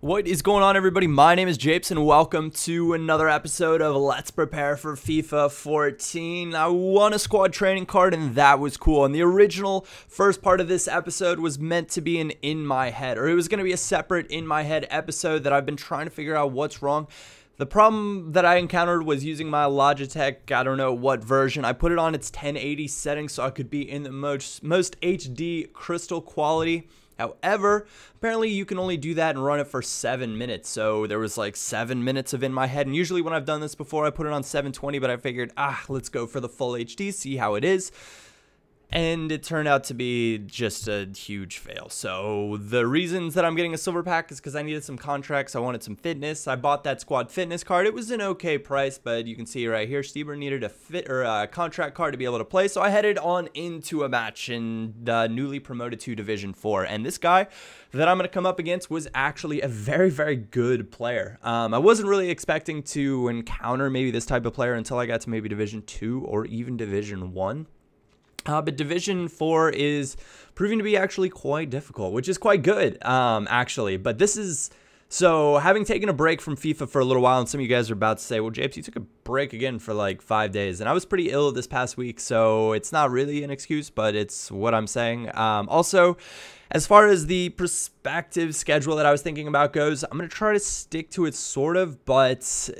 What is going on, everybody? My name is Japes, and welcome to another episode of Let's Prepare for FIFA 14. I won a squad training card, and that was cool. And the original first part of this episode was meant to be an in my head, or it was going to be a separate in my head episode that I've been trying to figure out what's wrong. The problem that I encountered was using my Logitech, I don't know what version. I put it on its 1080 setting so I could be in the most HD crystal quality. However, apparently you can only do that and run it for 7 minutes. So there was like 7 minutes of in my head. And usually when I've done this before, I put it on 720, but I figured, let's go for the full HD, see how it is. And it turned out to be just a huge fail. So the reasons that I'm getting a silver pack is because I needed some contracts. I wanted some fitness. I bought that squad fitness card. It was an okay price, but you can see right here, Stieber needed a contract card to be able to play. So I headed on into a match in the newly promoted to Division 4. And this guy that I'm going to come up against was actually a very, very good player. I wasn't really expecting to encounter maybe this type of player until I got to maybe Division 2 or even Division 1. But Division 4 is proving to be actually quite difficult, which is quite good, actually. But this is... So, having taken a break from FIFA for a little while, and some of you guys are about to say, well, Japes, you took a break again for like 5 days. And I was pretty ill this past week, so it's not really an excuse, but it's what I'm saying. Also, as far as the prospective schedule that I was thinking about goes, I'm going to try to stick to it sort of, but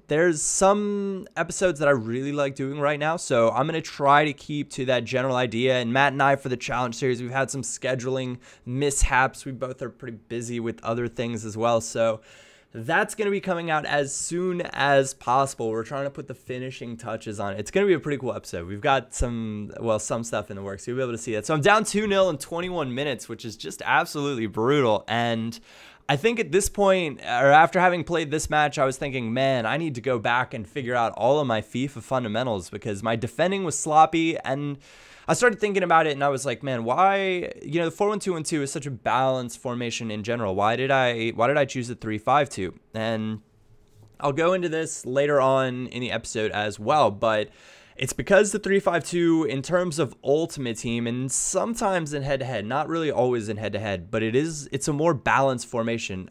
there's some episodes that I really like doing right now, so I'm going to try to keep to that general idea. And Matt and I, for the challenge series, we've had some scheduling mishaps. We both are pretty busy with other things as well, so that's going to be coming out as soon as possible. We're trying to put the finishing touches on it. It's going to be a pretty cool episode. We've got some stuff in the works. You'll be able to see that. So I'm down 2-0 in 21 minutes, which is just absolutely brutal. And I think at this point, or after having played this match, I was thinking, man, I need to go back and figure out all of my FIFA fundamentals because my defending was sloppy. And I started thinking about it, and I was like, man, why, the 4-1-2-1-2 is such a balanced formation in general. Why did I choose the 3-5-2? And I'll go into this later on in the episode as well, but it's because the 3-5-2 in terms of Ultimate Team and sometimes in head-to-head, not really always in head-to-head, but it's a more balanced formation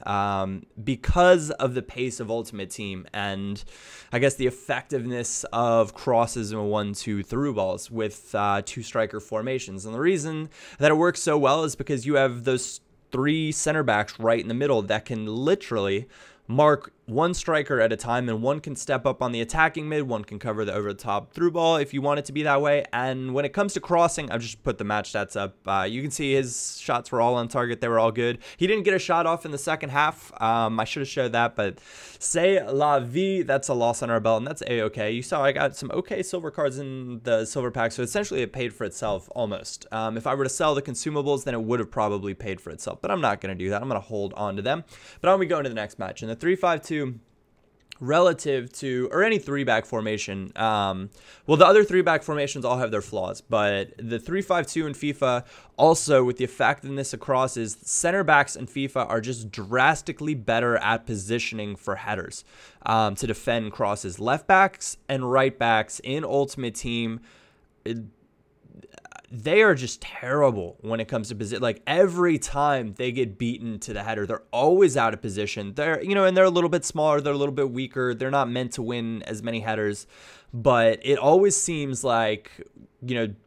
because of the pace of Ultimate Team and I guess the effectiveness of crosses and 1-2 through balls with two striker formations. And the reason that it works so well is because you have those three center backs right in the middle that can literally mark one striker at a time, and one can step up on the attacking mid, one can cover the over-the-top through ball if you want it to be that way. And when it comes to crossing, I've just put the match stats up. You can see his shots were all on target. They were all good. He didn't get a shot off in the second half. I should have showed that, but c'est la vie. That's a loss on our belt, and that's A-okay. You saw I got some okay silver cards in the silver pack, so essentially it paid for itself almost. If I were to sell the consumables, then it would have probably paid for itself, but I'm not going to do that. I'm going to hold on to them. But I'm going to go into the next match. In the 3-5-2, relative to, or any 3-back formation, well, the other 3-back formations all have their flaws, but the 3-5-2 in FIFA, also with the effectiveness across, is center backs in FIFA are just drastically better at positioning for headers to defend crosses. Left backs and right backs in Ultimate Team, they are just terrible when it comes to position. Like every time they get beaten to the header, they're always out of position. They're, and they're a little bit smaller. They're a little bit weaker. They're not meant to win as many headers, but it always seems like,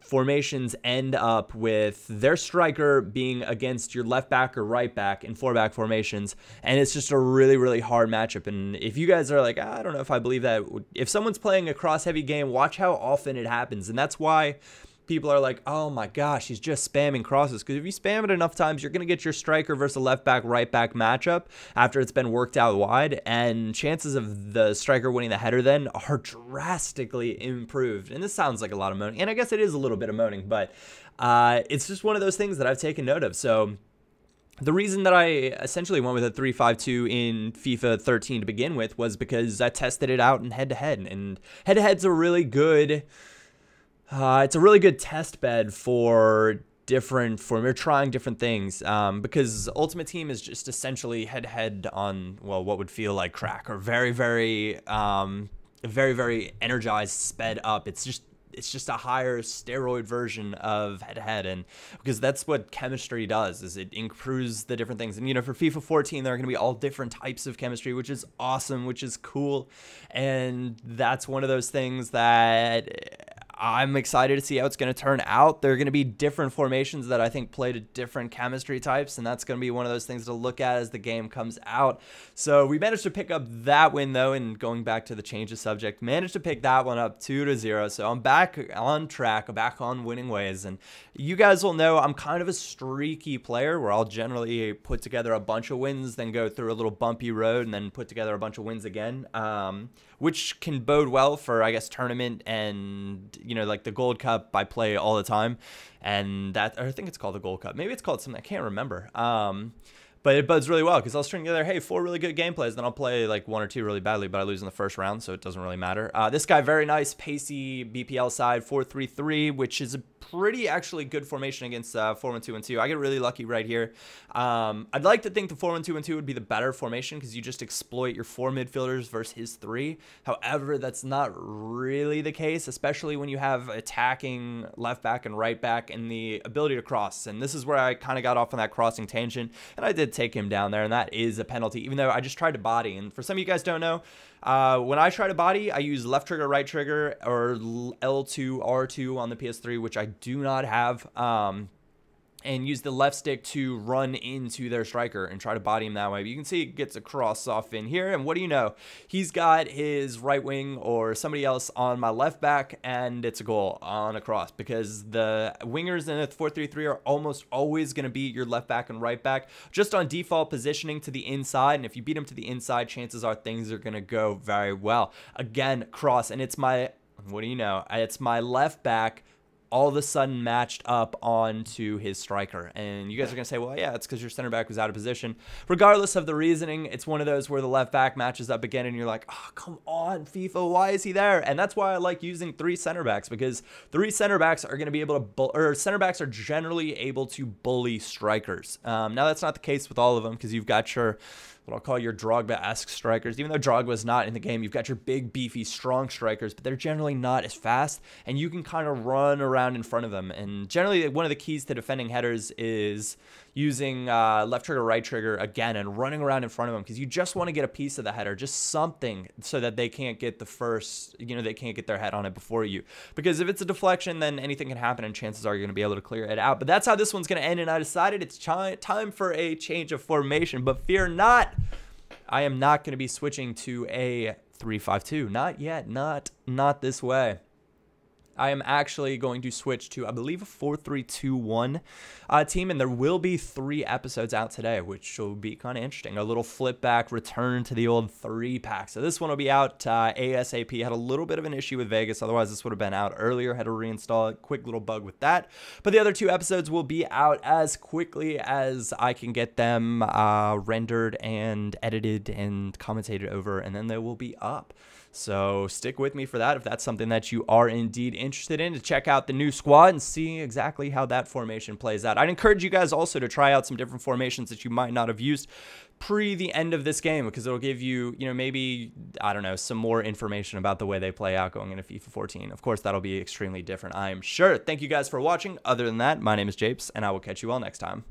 formations end up with their striker being against your left back or right back in 4-back formations. And it's just a really, really hard matchup. And if you guys are like, I don't know if I believe that, if someone's playing a cross heavy game, watch how often it happens. And that's why people are like, oh my gosh, he's just spamming crosses. Because if you spam it enough times, you're going to get your striker versus a left back, right back matchup after it's been worked out wide. And chances of the striker winning the header then are drastically improved. And this sounds like a lot of moaning. And I guess it is a little bit of moaning, but it's just one of those things that I've taken note of. So the reason that I essentially went with a 3-5-2 in FIFA 13 to begin with was because I tested it out in head-to-head. And head-to-head's a really good... it's a really good test bed for we're trying different things because Ultimate Team is just essentially head-to-head on, well, what would feel like crack or very, very, very, very energized, sped up. It's just it's just a higher steroid version of head-to-head, and because that's what chemistry does, is it improves the different things. And for FIFA 14, there are going to be all different types of chemistry, which is awesome, which is cool, and that's one of those things that I'm excited to see how it's going to turn out. There are going to be different formations that I think play to different chemistry types, and that's going to be one of those things to look at as the game comes out. So we managed to pick up that win, though, and going back to the change of subject, managed to pick that one up 2-0. So I'm back on track, back on winning ways, and you guys will know I'm kind of a streaky player where I'll generally put together a bunch of wins, then go through a little bumpy road, and then put together a bunch of wins again, which can bode well for, I guess, tournament and, like the Gold Cup I play all the time. And that, or I think it's called the Gold Cup. Maybe it's called something, I can't remember. But it bodes really well because I'll string together, hey, 4 really good gameplays, then I'll play like 1 or 2 really badly, but I lose in the first round, so it doesn't really matter. This guy, very nice, pacey BPL side, 4-3-3, which is a pretty actually good formation against 4-1-2-1-2. I get really lucky right here. I'd like to think the 4-1-2-1-2 would be the better formation because you just exploit your 4 midfielders versus his 3. However, that's not really the case, especially when you have attacking left back and right back and the ability to cross. And this is where I kind of got off on that crossing tangent, and I did take him down there, and that is a penalty, even though I just tried to body. And for some of you guys don't know, when I try to body, I use left trigger, right trigger, or L2, R2 on the PS3, which I do not have, and use the left stick to run into their striker and try to body him that way. But you can see it gets a cross off in here, and what do you know? He's got his right wing or somebody else on my left back, and it's a goal on a cross because the wingers in a 4-3-3 are almost always going to be your left back and right back, just on default positioning to the inside, and if you beat them to the inside, chances are things are going to go very well. Again, cross, and it's my, what do you know? It's my left back all of a sudden matched up onto his striker. And you guys are going to say, well, yeah, it's because your center back was out of position. Regardless of the reasoning, it's one of those where the left back matches up again and you're like, oh, come on, FIFA, why is he there? And that's why I like using 3 center backs, because 3 center backs are going to be able to, or center backs are generally able to bully strikers. Now, that's not the case with all of them because you've got your, what I'll call your Drogba-esque strikers. Even though Drogba's not in the game, you've got your big, beefy, strong strikers, but they're generally not as fast, and you can kind of run around in front of them. And generally, one of the keys to defending headers is using left trigger, right trigger again, and running around in front of them, because you just want to get a piece of the header, just something, so that they can't get the first, they can't get their head on it before you. Because if it's a deflection, then anything can happen, and chances are you're going to be able to clear it out. But that's how this one's going to end, and I decided it's time for a change of formation. But fear not, I am not going to be switching to a 3-5-2. Not yet. Not this way. I am actually going to switch to, I believe, a 4-3-2-1 team, and there will be 3 episodes out today, which will be kind of interesting. A little flip back, return to the old 3-pack. So this one will be out ASAP. Had a little bit of an issue with Vegas, otherwise this would have been out earlier. Had to reinstall it. Quick little bug with that. But the other 2 episodes will be out as quickly as I can get them rendered and edited and commentated over, and then they will be up. So stick with me for that if that's something that you are indeed interested in, to check out the new squad and see exactly how that formation plays out. I'd encourage you guys also to try out some different formations that you might not have used pre the end of this game, because it'll give you, maybe, I don't know, some more information about the way they play out going into FIFA 14. Of course, that'll be extremely different, I am sure. Thank you guys for watching. Other than that, my name is Japes, and I will catch you all next time.